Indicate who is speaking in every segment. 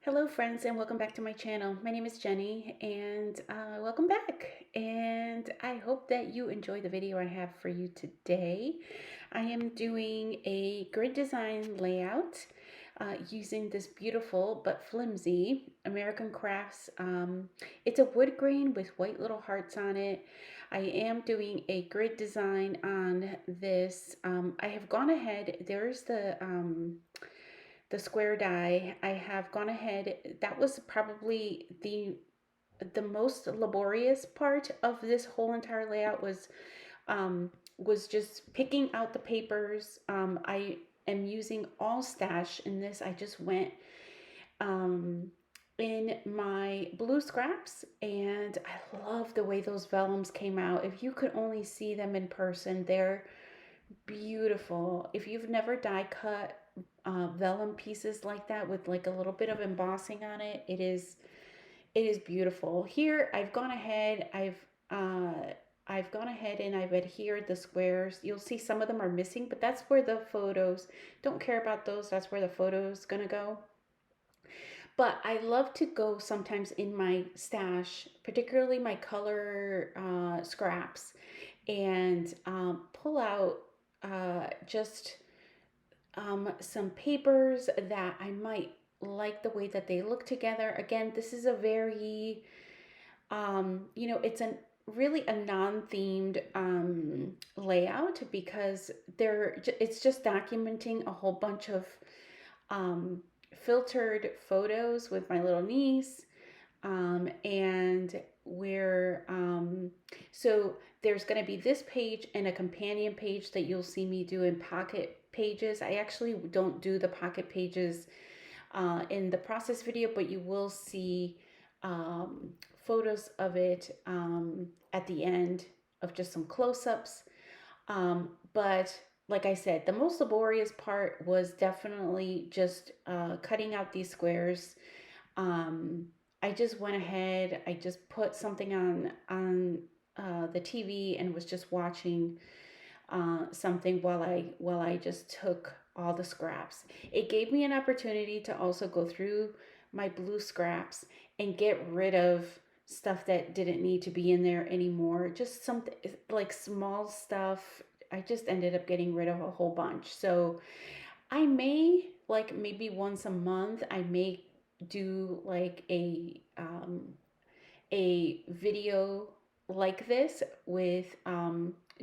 Speaker 1: Hello friends and welcome back to my channel. My name is Jenny and welcome back, and I hope that you enjoy the video I have for you today. I am doing a grid design layout using this beautiful but flimsy American Crafts. It's a wood grain with white little hearts on it. I am doing a grid design on this. I have gone ahead, there's the square die. I have gone ahead. That was probably the most laborious part of this whole entire layout was just picking out the papers. I am using all stash in this. I just went um, in my blue scraps, and I love the way those vellums came out. If you could only see them in person, they're beautiful. If you've never die cut vellum pieces like that with like a little bit of embossing on it, it is beautiful. Here I've gone ahead, I've gone ahead and I've adhered the squares. You'll see some of them are missing, but that's where the photos, don't care about those, that's where the photos gonna go. But I love to go sometimes in my stash, particularly my color scraps, and pull out just some papers that I might like the way that they look together. Again, this is a very, it's a really a non-themed layout because it's just documenting a whole bunch of um, filtered photos with my little niece, and where so there's going to be this page and a companion page that you'll see me do in pocket pages. I actually don't do the pocket pages in the process video, but you will see photos of it at the end of just some close-ups. But like I said, the most laborious part was definitely just cutting out these squares. um, I just went ahead, I just put something on the TV and was just watching something while I just took all the scraps. It gave me an opportunity to also go through my blue scraps and get rid of stuff that didn't need to be in there anymore. Just something like small stuff. I just ended up getting rid of a whole bunch. So I may, like, maybe once a month, I may do like a video like this with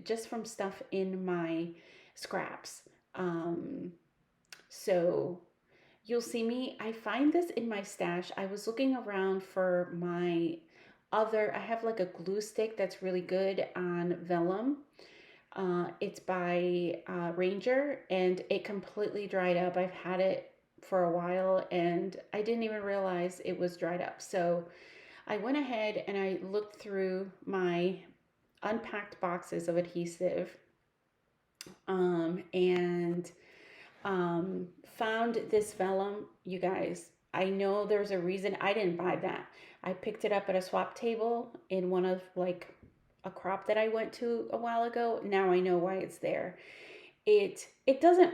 Speaker 1: just from stuff in my scraps. Um, so you'll see me. I find this in my stash. I was looking around for my I have like a glue stick that's really good on vellum. It's by Ranger, and it completely dried up. I've had it for a while and I didn't even realize it was dried up. So I went ahead and I looked through my unpacked boxes of adhesive, and found this vellum. You guys, I know there's a reason I didn't buy that. I picked it up at a swap table in one of like a crop that I went to a while ago. Now I know why it's there. It doesn't,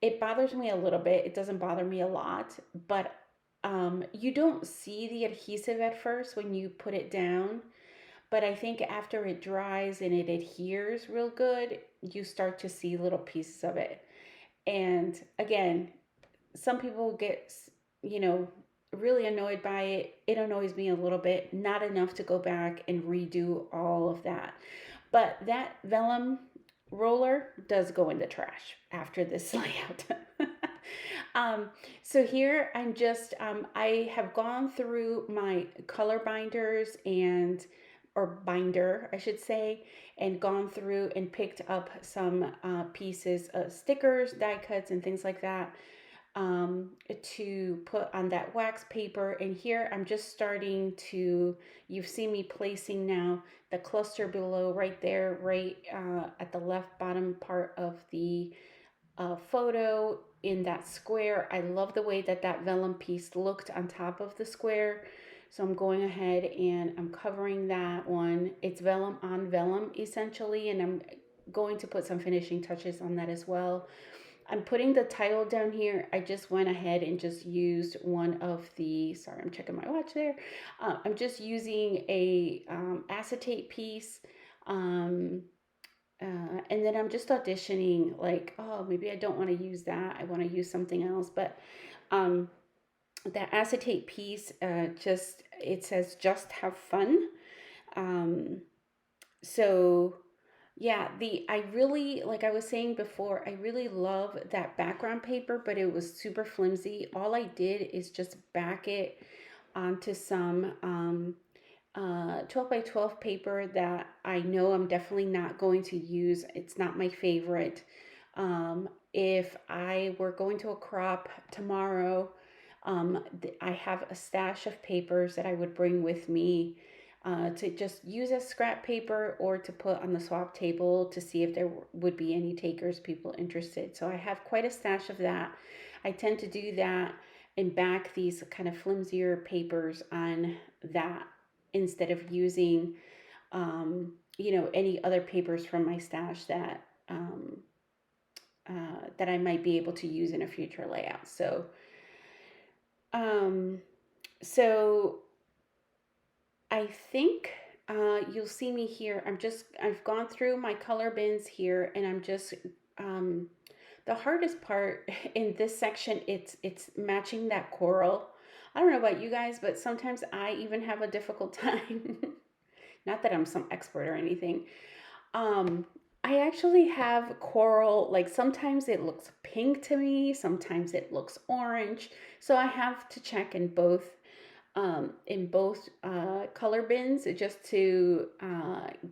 Speaker 1: it bothers me a little bit. It doesn't bother me a lot, but you don't see the adhesive at first when you put it down. But I think after it dries and it adheres real good, you start to see little pieces of it. And again, some people get, you know, really annoyed by it. It annoys me a little bit, not enough to go back and redo all of that. But that vellum roller does go in the trash after this layout. So here I'm just, I have gone through my color binders or binder, I should say, and gone through and picked up some pieces of stickers, die cuts, and things like that to put on that wax paper. And here I'm just starting to, you've seen me placing now the cluster below right there, right at the left bottom part of the photo in that square. I love the way that that vellum piece looked on top of the square. So I'm going ahead and I'm covering that one. It's vellum on vellum essentially, and I'm going to put some finishing touches on that as well. I'm putting the title down here. I just went ahead and just used one of the, sorry, I'm checking my watch there. I'm just using a acetate piece. Um, and then I'm just auditioning like, oh, maybe I don't want to use that. I want to use something else. But um, that acetate piece, just, it says just have fun. Um, so yeah, I really, like I was saying before, I really love that background paper, but it was super flimsy. All I did is just back it onto some 12 by 12 paper that I know I'm definitely not going to use. It's not my favorite. If I were going to a crop tomorrow, I have a stash of papers that I would bring with me to just use as scrap paper or to put on the swap table to see if there would be any takers, people interested. So I have quite a stash of that. I tend to do that and back these kind of flimsier papers on that instead of using, any other papers from my stash that I might be able to use in a future layout. Um, so I think you'll see me here. I've gone through my color bins here, and I'm just, um, the hardest part in this section, it's matching that coral. I don't know about you guys, but sometimes I even have a difficult time. Not that I'm some expert or anything. Um, I actually have coral, like sometimes it looks pink to me, sometimes it looks orange. So I have to check in both color bins just to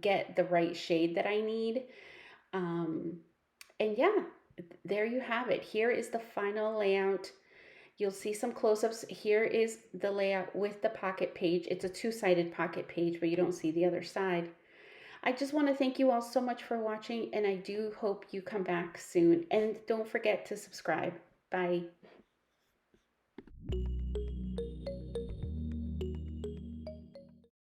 Speaker 1: get the right shade that I need. Um, and yeah, there you have it. Here is the final layout. You'll see some close-ups. Here is the layout with the pocket page. It's a two-sided pocket page, but you don't see the other side. I just want to thank you all so much for watching, and I do hope you come back soon. And don't forget to subscribe. Bye.